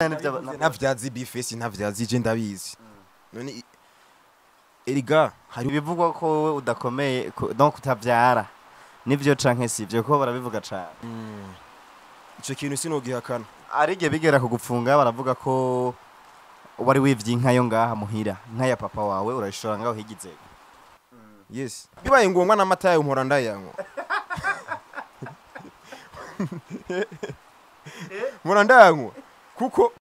ntavyazi bifesi ntavyazi je ndabizi none eriga hari bivugwa ko wowe udakomeye donc utavyara nivyo canke sivyo ko barabivuga cane ico kintu sinogihakana arige bigera kugupfunga baravuga ko wari wivye inka yo ngaha muhira inka ya papa wawe urayishora ngaho higize yes bibaye ngombwa n'amata yayo mpora ndayanko mpora ndayanko kuko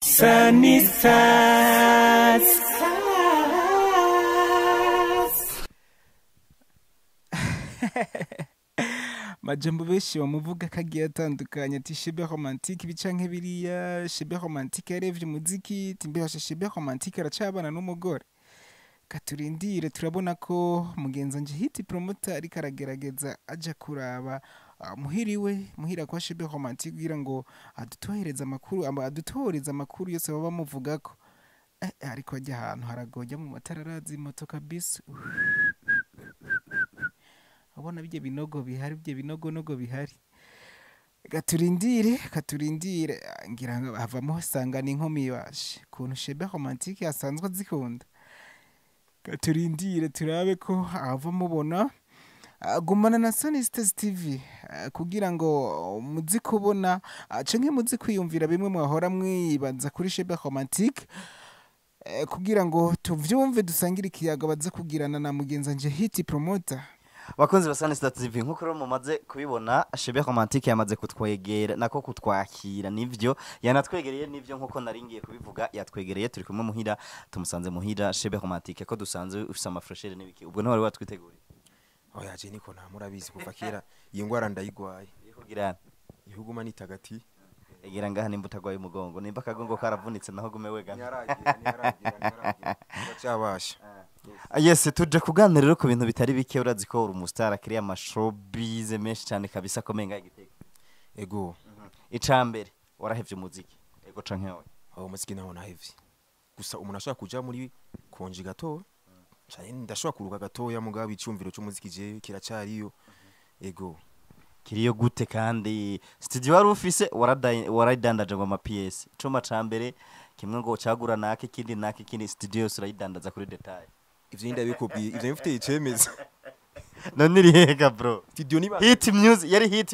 majambo benshi bamuvuga kagiye atandukanye ati Shebe romantique bicanke biriya Shebe romantique yarevye umuziki timbehashe Shebe romantique aracabana n'umugore katurindire turabona ko mugenzanje hit promoter ari karagerageza aja kuraba muhira kwa Shebe romantique kugira ngo adutohereza amakuru yose baba bamuvuga ko ariko ajya ahantu haragoye mu matararazi moto kabisa abona bije binogo bihari bije binogo bihari katurindire ngira ngo havamo sangana inkomi yashe kuntu Shebe romantique asanzwe zikunda katurindire turabe ko ava mubona gumana na Sunny Stars TV kugira ngo muzi kubona canke muzi kwiyumvira bimwe mwahora mwibaza kuri Shebe romantique kugira ngo tuvyumve dusangire ikiyaga baza kugirana na mugenzanje hit promoter bakunzi ba Sunny Stars TV nkuko rero mumaze kubibona Shebe romantique yamaze kutwegera nako kutwakira nivyo yanatwegereye nivyo nkuko naringiye kubivuga yatwegereye turi kumwe muhira tumusanze muhira Shebe romantique ko dusanze ufise amafreshere n'ibiki ubwo ntwari watwiteguriye oya je niko nta murabizi kuva kera iyi ngwara ndayigwaye yikugirana ihuguma nitagati egera ngaha nimba utagwaye umugongo nimba kagongo karavunitse naho gume wegana nyaragira cyabasha yes tuje kuganira rero ku bintu bitari bike urazi ko uri umustar akiri amashowbiz menshi cyane kabisa komenga igitego ego icambere warahevye umuziki ego canke wowe aho umuziki naho nahevye gusa umuntu ashaka kuja muri konji gato cyane ndashobora kuruka gatoya mugabo icumviro cy'umuziki je kiracariyo ego kiriyo gute kandi studio wari ufise waradandaje ngo ama PS cuma cambere kimwe ngo cagura nake kindi studio yose urayidandaza kuri detail ivyo ndabikubwiye ivyo mfite icemeza none rihega bro studio niba hit music yari hit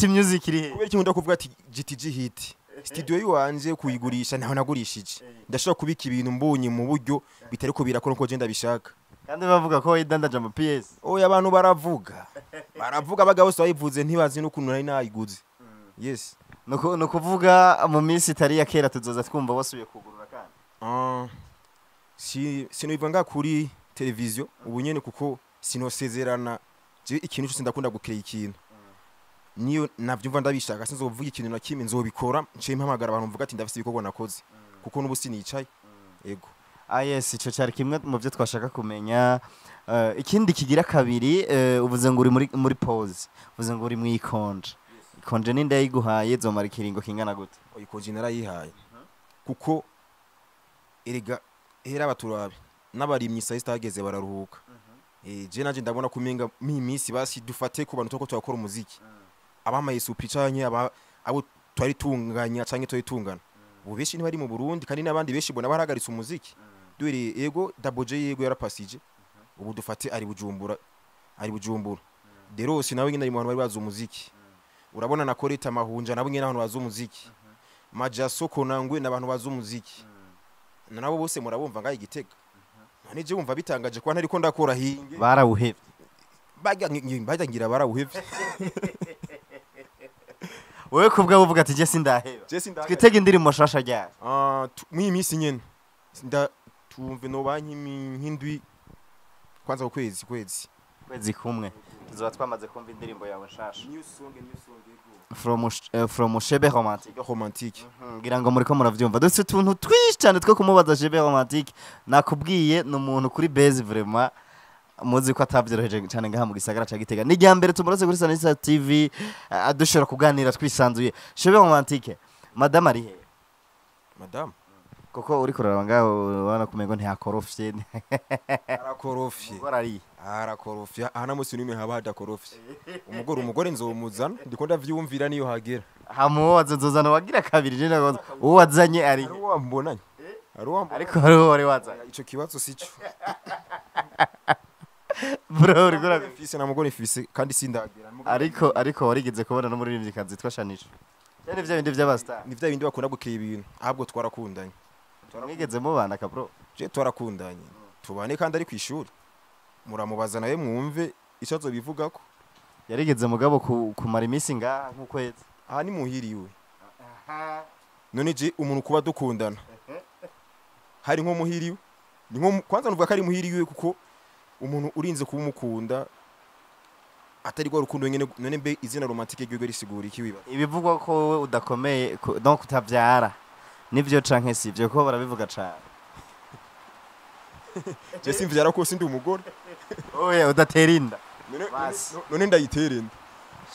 music iri he kubera kintu ndakuvuga ati GTG hit studio yiwanje kuyigurisha naho nagurishije ndashobora kubika ibintu mbonye mu buryo bitari ko birakora ko je ndabishaka kandi bavuga ko idandaje ama PS oya abantu baravuga abagabo so bayivuze ntibazi n'ukuntu nari nayiguze yes no kuvuga mu minsi itari ya kera tuzoza twumva basubiye kugurura kandi sinubivanga kuri televiziyo ubu nyene kuko sinosezerana je ikintu cyose ndakunda gukira ikintu niyo navyumva ndabishaka sinzovuga ikintu na kimwe nzobikora nce mpamagara abantu mvuga ati ndafise ibikorwa nakoze kuko n'ubu sinicaye ego yes ico cyari kimwe mu byo twashaka kumenya ikindi kigira kabiri uvuze ngo uri muri pause uvuze ngo uri mu ikonje ninde yiguhaye zomara ikiringo kingana gute ikonje narayihaye kuko erega hera abaturabe n'abarimyi saa sita hageze bararuhuka je naje ndabona kumenga mimisi basi dufate ku bantu toko twakora umuziki abamaye supi canke abo twari tunganya canke twitungana ubu beshi ni bari mu Burundi kandi n'abandi beshi bona barahagaritse umuziki dore ego Double J yego yarapasije ubu dufate ari Bujumbura Derosi nawe nyine ari mu bantu bari bazi umuziki urabona na Koreta Mahunja nabo nyine abantu bazi umuziki Majasoko nangwe n'abantu bazi umuziki nabo bose murabumva ngaye igitega none je wumva bitangaje kwa ntari ko ndakora hinge barawuhevye bajya ngira barawuhevye wewe kubwa uvuga ati je sindaheba twitega indirimbo shasha ryari mu minsi nyene tumve no banki nk'indwi kwanza ukwezi kumwe tuzoba twamaze kumva indirimbo yawe shasha new song from Shebe romantique ngira ngo muriko muravyumva dutse tuntu twishi cyane two kumubaza Shebe romantique nakubwiye n'umuntu kuri base vraiment muzi ko atavyoroheje cyane ngaha mu gisagara ca Gitega ni rya mbere tumurose kuri Sunny Stars TV adushora kuganira twisanzuye Shebe romantique madame ari he madame kuko uri kuraba ngaho ubona kumengo ntihakorofye arakorofye umugore ari arakorofye aha musi nimwe haba hadakorofye umugore nzomuzana ndiko ndavyumvira niyo hagera hamuwaza nzozana wagira kabiri je nago uwo wazanye ari ari wambonanye ariko hari uwo wari wazanye ico kibazo sico bro uri kuraba mfise na mugore mfise kandi sindagera ariko warigeze kubona no muri rimwe kazi twashanisha cyane vya bindi vy'abastar ni vya bindi bakunda gukira ibintu ahubwo twarakundanye mwigeze mubana ka bro je twarakundanye tubane kandi ari kwishuri muramubaza nawe mwumve icazo bivugako yarigeze mugabo kumara iminsi ngaha nk'ukwezi aha ni muhiriwe none je umuntu kuba dukundana hari nko muhiriwe ni nko kwanza nuvuga ko ari muhiriwe kuko umuntu urinze kuba umukunda atari gwa rukundo nyene none mbe izina romantique ryo risigura iki wiba ibivugwa ko wowe udakomeye donc utavyara nivyo canke sivyo ko barabivuga cane je simvyara ko sindi umugore oya udatera inda none ndayitera inda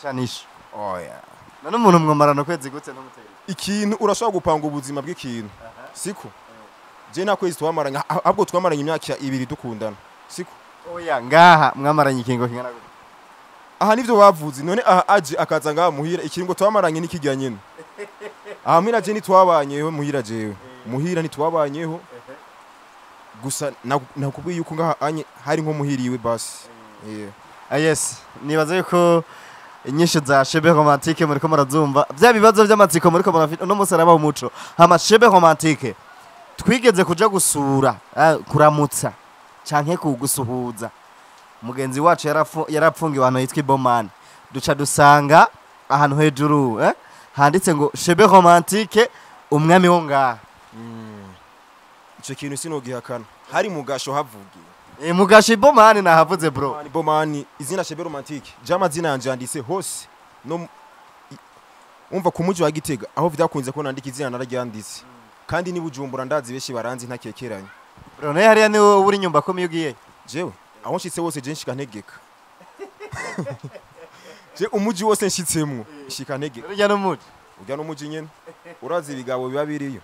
shanisha oya none umuntu mwomarano kwezi gute ntumutera ikintu urashobora gupanga ubuzima bw'ikintu siko je nakwezi twamaranye ahubwo twamaranye imyaka 2 dukundana siko oya ngaha mwamaranye ikingo kingana gute aha nivyo bavuze none aha aje akaza ngaha muhira ikingo twamaranye nikijya nyene aha mwira je nitwabanyeho muhira jewe muhira nitwabanyeho gusa nakubwiye yuko ngaha anye hari nko muhiriwe basi yes nibaza yuko inyisho za Shebe Romantique muri ko murazumva bya bibazo by'amatsiko muri ko murafite no musaraba umuco hama Shebe Romantique twigeze kuja gusura kuramutsa canke kugusuhuza mugenzi wacu yarapfungiwe ahantu hitwa Bomani duca dusanga ahantu hejuru handitse ngo Shebe Romantique umwami wo ngaha ico kintu sinogihakana hari mugasho havugiye mugashi Bomani nahavuze bro Bomani izina Shebe Romantique jama zina yanje yanditse hose no umva ku muji wa Gitega aho vyakunze ko nandika izina nararyanditse kandi ni Bujumbura ndazi beshi baranzi ntakekeranye bro naye hariya ni uri nyumba ko miyugiye jewe aho nshitse wose je nshika ntegeka je umuji wose nshitsemwo nshika ntegeka urya no muji nyene urazi ibigabo biba biriyo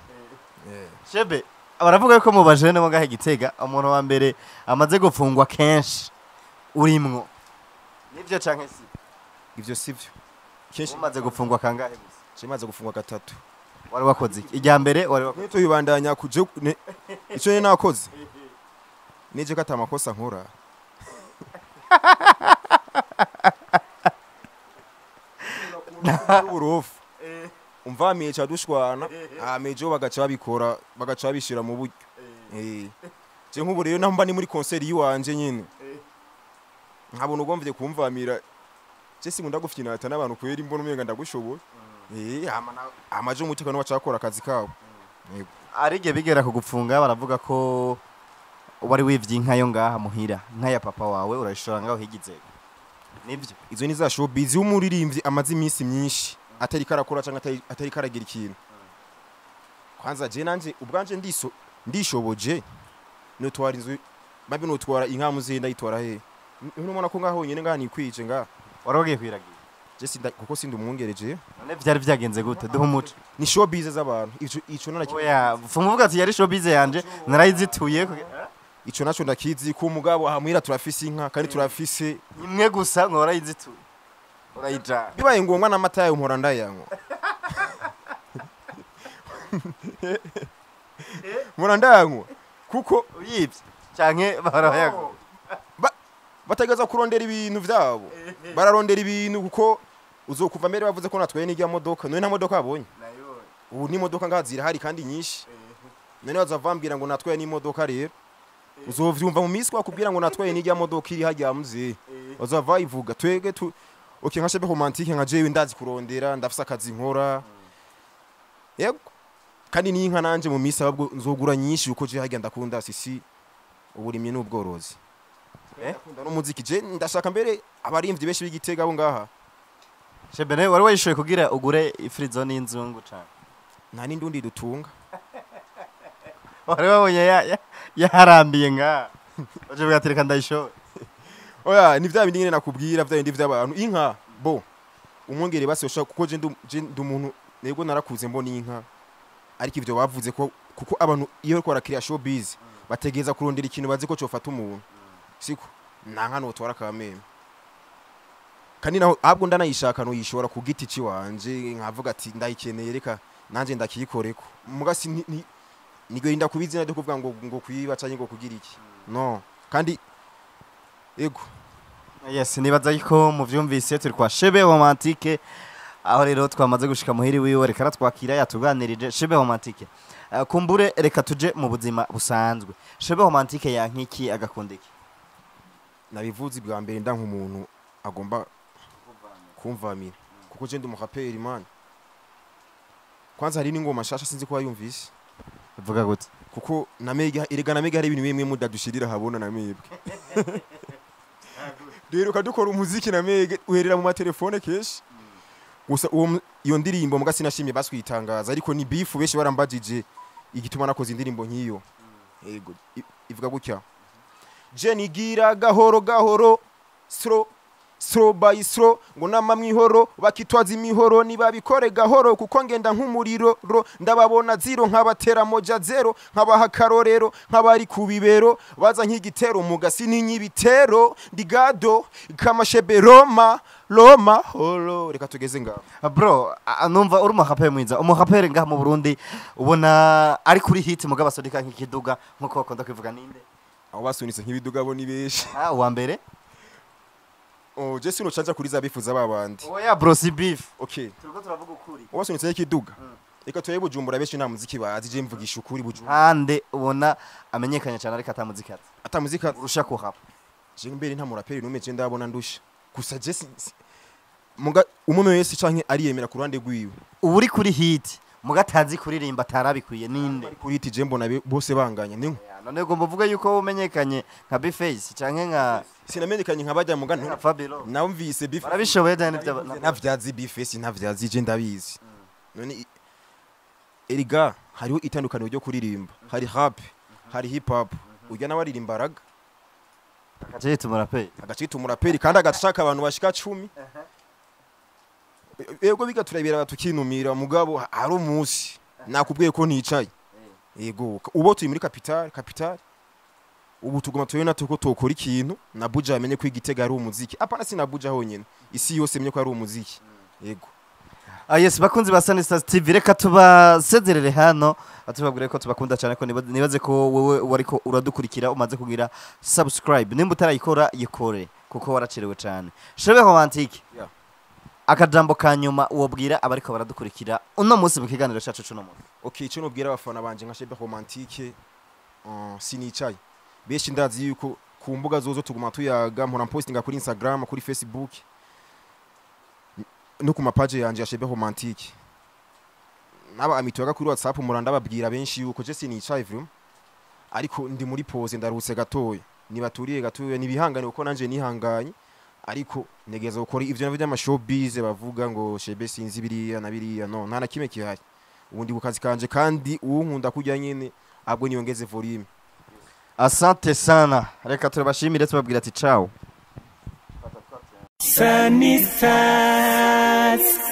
Shebe baravuga ko mu bajene mo ngahe Gitega umuntu wa mbere amaze gufungwa kenshi urimwo nivyo canke si ivyo sivyo kenshi umaze gufungwa kangahe gusa kimaze gufungwa gatatu wari wakoze iki ijya mbere wari wakoze nito yibandanya kuje ico ye nakoze nije kata amakosa nkora urufu umvamiye cadushwana amejo bagaca babikora bagaca babishira mu buryo je nk'ubu rero namba ni muri concert yiwanje nyine nkabona ugomvye kumvamira je sinkunda gufyinata n'abantu kwera imbona umenga ndagushoboye amaje umutekano wacakora akazi kabo arige bigera kugupfunga baravuga ko wari wivye inka yo ngaha muhira inka ya papa wawe urashora ngaho higize nivyo izo ni za showbiz y'umuririmbyi amazi iminsi myinshi atari karakora cyangwa atari karagira ikintu kwanza je nanje ubwanje ndishoboje no twara inzu babi no twara inka muzenda yitwara he ntumona ko ngaho nyene ngaha nikwije ngaha warogiye kwiragira je sinda kuko sindi umwongereje none vyari vyagenze gute duha umuco ni showbiz z'abantu ico nana oya fumuvuga ati yari showbiz yanje narayizituye ico naco ndakizi ku mugabo hamwira turafise inka kandi turafise imwe gusa nkora yizituye urayija bibaye ngombwa n'amata yayo mpora ndayango mpora ndayango kuko uyivye canke barayago batagaza kurondera ibintu vyabo bararondera ibintu kuko uzokuva mbere bavuze ko natwaye n'ijya modoka none nta modoka abonye ubu ni modoka ngazira hari kandi nyinshi none bazavambira ngo natwaye n'imodoka rero uzovyumva mu miswa kubwira ngo natwaye n'ijya modoka iri hajya muze bazava ivuga twege okay nka Shebe Romantique nka jewe ndazi kurondera ndafisa akazi nkora yego kandi ni inka nanje mu misi ahubwo nzogura nyinshi uko je hajya ndakunda sisi uburimye n'ubworozi ndakunda n'umuziki je ndashaka mbere abarimvyi beshi b'Igitega abo ngaha Shebe ne wari wayishoye kugira ugure ifrizo n'inzungu cyane nta n'indundi dutunga wari wabonye yaharambiye ngaha baje bagatereka ndayishoye oya ni vya bindi nyene nakubwira vya bindi vy'abantu inka bo umwongere basi ushaka kuko je ndumuntu nego narakuze mbona inka ariko ivyo bavuze ko kuko abantu iyo bariko barakira showbiz bategeza kurondera ikintu bazi ko cofata umuntu siko nanka notwara kameme kandi naho ahubwo ndanayishaka no yishora ku giti ci wanje nkavuga ati ndayikeneye reka nanje ndakiyikoreko mugasi nigo inda kubizina de kuvuga ngo kwiba canke ngo kugira iki no kandi ego yes nibaza yuko muvyumvise turi kwa Shebe Romantique aho rero twamaze gushika muhiri wiwe reka ratwakira yatuganirije Shebe Romantique kumbure reka tuje mu buzima busanzwe Shebe Romantique yankiki agakundiki nabivuze bwa mbere nda nk'umuntu agomba kumvamira kuko je ndi umuraperi man kwanza hari n'ingoma shasha sinzi ko yumvise uvuga gute kuko na mega erega na mega hari ibintu bimwe mudadushirira habona na mebwe rero kadukora umuziki na mega uherera mu matelefone keshi gusa iyo ndirimbo muga sinashimye baswitangaza ariko ni beef beshi barambajije igituma nakoze indirimbo nkiyo yego ivuga gutya je nigira gahoro slow by slow ngo namamwihoro bakitwaza imihoro niba bikore gahoro kuko ngenda nk'umuriro ndababona zero nkabatera moja zero nkabaha karorero nkabari kubibero baza nk'igitero mugasi n'inyibitero ndigado kama Shebe Roma holo reka tugeze ngaho bro numva uri umuhapere mwiza umuhapere ngaha mu Burundi ubona ari kuri hit muga basodika nk'ikiduga nkuko bakunda kwivuga ninde aho basunitse nk'ibiduga bo ni beshi uwa mbere je sino chanza kuri za bifuza babandi oya bro si beef okay turiko turavuga ukuri wasunitse ikiduga reka tuye Bujumbura beshi nta muziki bazi je mvugisha ukuri Bujumbura hande ubona amenyekanye cyane ariko atamuziki atamuzika urusha ko hapa je mbere nta muraperi nume je ndabona ndusha gusa je muga umume wese canke ariyemera ku ruhande rwiwe uri kuri hit muga tazi kuririmba tarabikwiye ninde kuri hit je mbona bose banganya ni none ngo mvuga yuko umenyekanye nka Bface canke nka sinamenyekanye nka bajya muga Fabilo namvise Bface barabishoboye cyane navyazi Bface navyazi je ndabizi none eriga hariho itandukaniro ryo kuririmba hari rap hari hip hop urya nawaririmba raga agacita umuraperi kandi agashaka abantu bashika 10 ego biga turabira batukinumira mugabo hari umunsi nakubwiye ko nticaye ego ubo turi muri capital ubu tugoma tuyona tuko tokora ikintu na Buja amenye ko igitega ari umuziki apana sina Buja honyene isi yose menye ko ari umuziki ego yes bakunzi ba Sunny Stars TV reka tubasezerere hano atubagure ko tubakunda cyane ko nibaze ko wewe wariko uradukurikira umaze kugira subscribe nimba utarayikora yikore kuko waracerewe cyane Shebe Romantique akajambo kanyuma wobwira abariko baradukurikira uno munsi mu kiganiro cyacu cuno munsi okay cyo nobwira abafana banje nka Shebe Romantique sinicaye beshi ndazi yuko ku mbuga zozo tuguma tuyaga mpora postinga kuri Instagram kuri Facebook no ku mapage yanje ya Shebe Romantique naba amitwaga kuri WhatsApp muranda babwira benshi yuko je sinicaye vraiment ariko ndi muri pause ndarutse gatoya nibaturiye gatoya nibihangane uko nanje nihanganye ariko negeza gukora ivyo navyo by'amashowbiz bavuga ngo Shebe sinzi biriya na biriya no nta na kimwe kihari ubundi bukazi kanje kandi unkunda kujya nyene abwo niyongeze volume asante sana reka turabashimire tubabwira ati ciao Sunny Stars